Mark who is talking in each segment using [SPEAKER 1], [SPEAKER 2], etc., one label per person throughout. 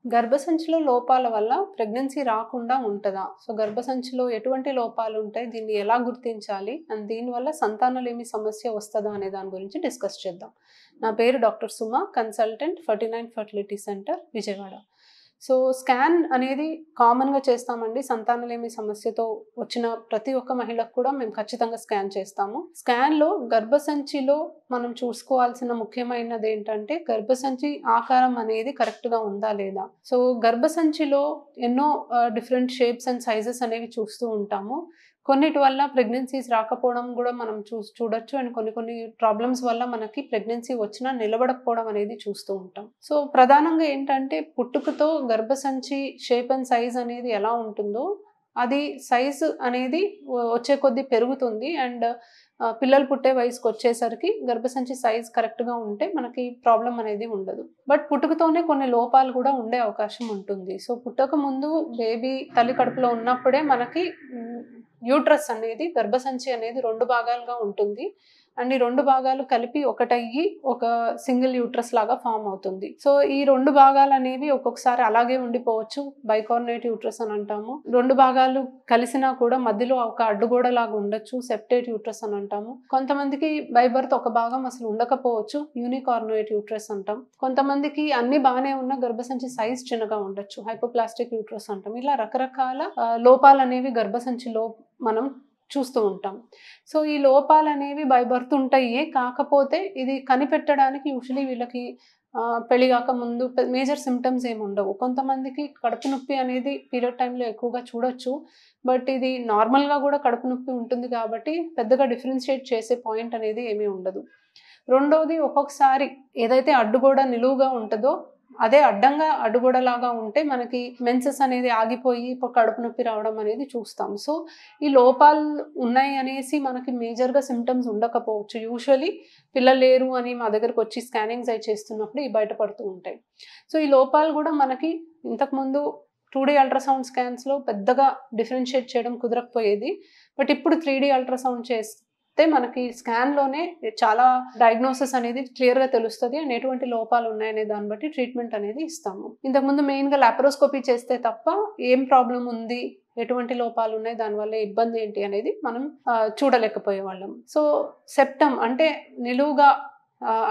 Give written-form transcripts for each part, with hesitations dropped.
[SPEAKER 1] గర్భసంచిలో లోపాల వల్ల ప్రెగ్నెన్సీ రాకుండా ఉంటదా? సో, గర్భసంచిలో ఎటువంటి లోపాలుంటాయి? దీన్ని ఎలా గుర్తించాలి? అండ్ దీనివల్ల సంతానలేమి సమస్య వస్తదా అనే దాని గురించి డిస్కస్ చేద్దాం. నా పేరు doctor Suma, consultant 49 fertility centre, Vijayawada. So, scan అనేది కామన్‌గా చేస్తామండి. సంతానలేమి సమస్యతో వచ్చిన ప్రతి ఒక్క మహిళకు కూడా మేము ఖచ్చితంగా స్కాన్ చేస్తాము. స్కాన్‌లో గర్భసంచిలో మనం చూసుకోవాల్సిన ముఖ్యమైనదేంటంటే, గర్భసంచి ఆకారం అనేది కరెక్ట్‌గా ఉందా లేదా? సో, గర్భసంచిలో ఎన్నో డిఫరెంట్ షేప్స్ అండ్ సైజెస్ అనేవి చూస్తూ ఉంటాము. కొన్నిటి వల్ల ప్రెగ్నెన్సీస్ రాకపోవడం గూడా మనం చూడొచ్చు. అండ్ కొన్ని ప్రాబ్లమ్స్ వల్ల మనకి ప్రెగ్నెన్సీ వచ్చినా నిలబడకపోవడం అనేది చూస్తూ ఉంటాం. సో, ప్రధానంగా ఏంటంటే పుట్టుకతో గర్భసంచి షేప్ అండ్ సైజ్ అనేది ఎలా ఉంటుందో, అది సైజు అనేది వచ్చే కొద్దీ పెరుగుతుంది. అండ్ పిల్లలు పుట్టే వయసుకొచ్చేసరికి గర్భసంచి సైజ్ కరెక్ట్‌గా ఉంటే మనకి ప్రాబ్లమ్ అనేది ఉండదు. బట్ పుట్టుకతోనే కొన్ని లోపాలు కూడా ఉండే అవకాశం ఉంటుంది. సో, పుట్టక ముందు బేబీ తల్లి కడుపులో ఉన్నప్పుడే మనకి యూట్రస్ అనేది, గర్భసంచి అనేది 2 భాగాలుగా ఉంటుంది. అండ్ ఈ 2 భాగాలు కలిపి ఒకటయ్యి ఒక సింగిల్ యూట్రస్ లాగా ఫార్మ్ అవుతుంది. సో, ఈ 2 భాగాలనేవి ఒక్కొక్కసారి అలాగే ఉండిపోవచ్చు. బైకార్నేట్ యూట్రస్ అని అంటాము. 2 భాగాలు కలిసినా కూడా మధ్యలో ఒక అడ్డుగోడలాగా ఉండొచ్చు. సెప్టేట్ యూట్రస్ అని అంటాము. కొంతమందికి బై బర్త్ ఒక భాగం అసలు ఉండకపోవచ్చు. యూనికార్నేట్ యూట్రస్ అంటాం. కొంతమందికి అన్ని బానే ఉన్న గర్భసంచి సైజ్ చిన్నగా ఉండొచ్చు. హైపోప్లాస్టిక్ యూట్రస్ అంటాం. ఇలా రకరకాల లోపాలనేవి గర్భసంచిలో మనం చూస్తూ ఉంటాం. సో, ఈ లోపాలనేవి బై బర్త్ ఉంటాయి. కాకపోతే ఇది కనిపెట్టడానికి యూజువల్లీ వీళ్ళకి పెళ్లి గాక ముందు మేజర్ సింప్టమ్స్ ఏమి ఉండవు. కొంతమందికి కడుపు నొప్పి అనేది పీరియడ్ టైంలో ఎక్కువగా చూడొచ్చు. బట్ ఇది నార్మల్‌గా గూడా కడుపు నొప్పి ఉంటుంది కాబట్టి పెద్దగా డిఫరెన్షియేట్ చేసే పాయింట్ అనేది ఏమీ ఉండదు. రెండోది, ఒక్కొక్కసారి ఏదైతే అడ్డుగోడ నిలువుగా ఉంటదో అదే అడ్డంగా అడ్డుగోడలాగా ఉంటే మనకి మెన్సెస్ అనేది ఆగిపోయి కడుపు నొప్పి రావడం అనేది చూస్తాం. సో, ఈ లోపాలు ఉన్నాయి అనేసి మనకి మేజర్‌గా సింప్టమ్స్ ఉండకపోవచ్చు. యూజువల్లీ పిల్లలు లేరు అని మా దగ్గరకొచ్చి స్కానింగ్స్ అయి చేస్తున్నప్పుడు ఇవి బయటపడుతూ ఉంటాయి. సో, ఈ లోపాలు గూడా మనకి ఇంతకుముందు 2D అల్ట్రాసౌండ్ స్కాన్స్‌లో పెద్దగా డిఫరెన్షియేట్ చేయడం కుదరకపోయేది. బట్ ఇప్పుడు 3D అల్ట్రాసౌండ్ చేస్తే మనకి స్కాన్‌లోనే చాలా డయాగ్నోసిస్ అనేది క్లియర్‌గా తెలుస్తది. అండ్ ఎటువంటి లోపాలు ఉన్నాయనే దాన్ని బట్టి ట్రీట్మెంట్ అనేది ఇస్తాము. ఇంతకుముందు మెయిన్‌గా లాప్రోస్కోపీ చేస్తే తప్ప ఏం ప్రాబ్లమ్ ఉంది, ఎటువంటి లోపాలు ఉన్నాయి, దానివల్ల ఇబ్బంది ఏంటి అనేది మనం చూడలేకపోయేవాళ్ళం. సో, సెప్టమ్ అంటే నిలువుగా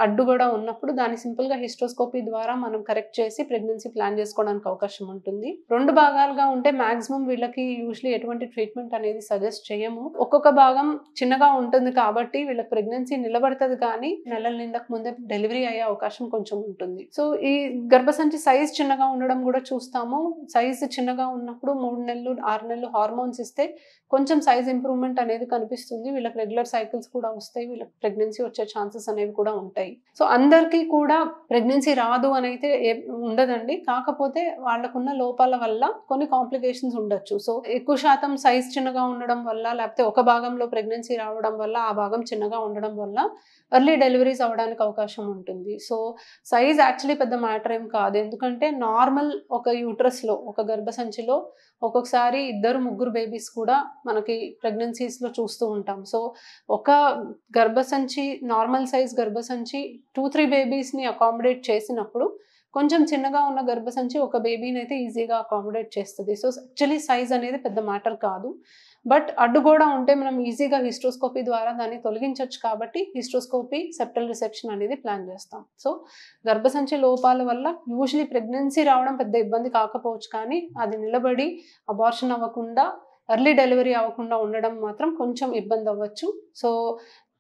[SPEAKER 1] అడ్డుగోడ ఉన్నప్పుడు దాన్ని సింపుల్‌గా హిస్టోస్కోపీ ద్వారా మనం కరెక్ట్ చేసి ప్రెగ్నెన్సీ ప్లాన్ చేసుకోవడానికి అవకాశం ఉంటుంది. 2 భాగాలుగా ఉంటే మాక్సిమం వీళ్ళకి యూజువల్లీ ఎటువంటి ట్రీట్మెంట్ అనేది సజెస్ట్ చేయము. ఒక్కొక్క భాగం చిన్నగా ఉంటుంది కాబట్టి వీళ్ళకి ప్రెగ్నెన్సీ నిలబడతది కానీ నెలలు నిండక ముందే డెలివరీ అయ్యే అవకాశం కొంచెం ఉంటుంది. సో, ఈ గర్భసంచి సైజ్ చిన్నగా ఉండడం కూడా చూస్తాము. సైజ్ చిన్నగా ఉన్నప్పుడు 3 నెలలు, 6 నెలలు హార్మోన్స్ ఇస్తే కొంచెం సైజ్ ఇంప్రూవ్‌మెంట్ అనేది కనిపిస్తుంది. వీళ్ళకి రెగ్యులర్ సైకిల్స్ కూడా వస్తాయి. వీళ్ళకి ప్రెగ్నెన్సీ వచ్చే ఛాన్సెస్ అనేవి కూడా ఉంటాయి. సో, అందరికీ కూడా ప్రెగ్నెన్సీ రాదు అనైతే ఉండదండి. కాకపోతే వాళ్ళకున్న లోపాల వల్ల కొన్ని కాంప్లికేషన్స్ ఉండొచ్చు. సో, ఎక్కువ శాతం సైజ్ చిన్నగా ఉండడం వల్ల, లేకపోతే ఒక భాగంలో ప్రెగ్నెన్సీ రావడం వల్ల, ఆ భాగం చిన్నగా ఉండడం వల్ల ఎర్లీ డెలివరీస్ అవ్వడానికి అవకాశం ఉంటుంది. సో, సైజ్ యాక్చువల్లీ పెద్ద మ్యాటర్ ఏం కాదు. ఎందుకంటే నార్మల్ ఒక యూట్రస్‌లో, ఒక గర్భసంచిలో ఒక్కొక్కసారి 2, 3 బేబీస్ కూడా మనకి ప్రెగ్నెన్సీస్‌లో చూస్తూ ఉంటాం. సో, ఒక గర్భసంచి నార్మల్ సైజ్ గర్భసంచి 2, 3 బేబీస్‌ని అకామిడేట్ చేసినప్పుడు కొంచెం చిన్నగా ఉన్న గర్భసంచి ఒక బేబీనైతే ఈజీగా అకామిడేట్ చేస్తది. సో, యాక్చువల్లీ సైజ్ అనేది పెద్ద మ్యాటర్ కాదు. బట్ అడ్డుగోడ ఉంటే మనం ఈజీగా హిస్టోస్కోపీ ద్వారా దాన్ని తొలగించొచ్చు కాబట్టి హిస్టోస్కోపీ, సెప్టల్ రిసెక్షన్ అనేది ప్లాన్ చేస్తాం. సో, గర్భసంచి లోపాల వల్ల యూజువల్లీ ప్రెగ్నెన్సీ రావడం పెద్ద ఇబ్బంది కాకపోవచ్చు కానీ అది నిలబడి అబార్షన్ అవ్వకుండా, ఎర్లీ డెలివరీ అవ్వకుండా ఉండడం మాత్రం కొంచెం ఇబ్బంది అవ్వచ్చు. సో,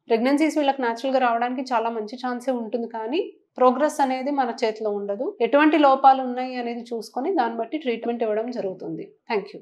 [SPEAKER 1] ప్రెగ్నెన్సీస్ వీళ్ళకి న్యాచురల్‌గా రావడానికి చాలా మంచి ఛాన్సే ఉంటుంది కానీ ప్రోగ్రెస్ అనేది మన చేతిలో ఉండదు. ఎటువంటి లోపాలు ఉన్నాయి అనేది చూసుకొని దాన్ని బట్టి ట్రీట్మెంట్ ఇవ్వడం జరుగుతుంది. Thank you.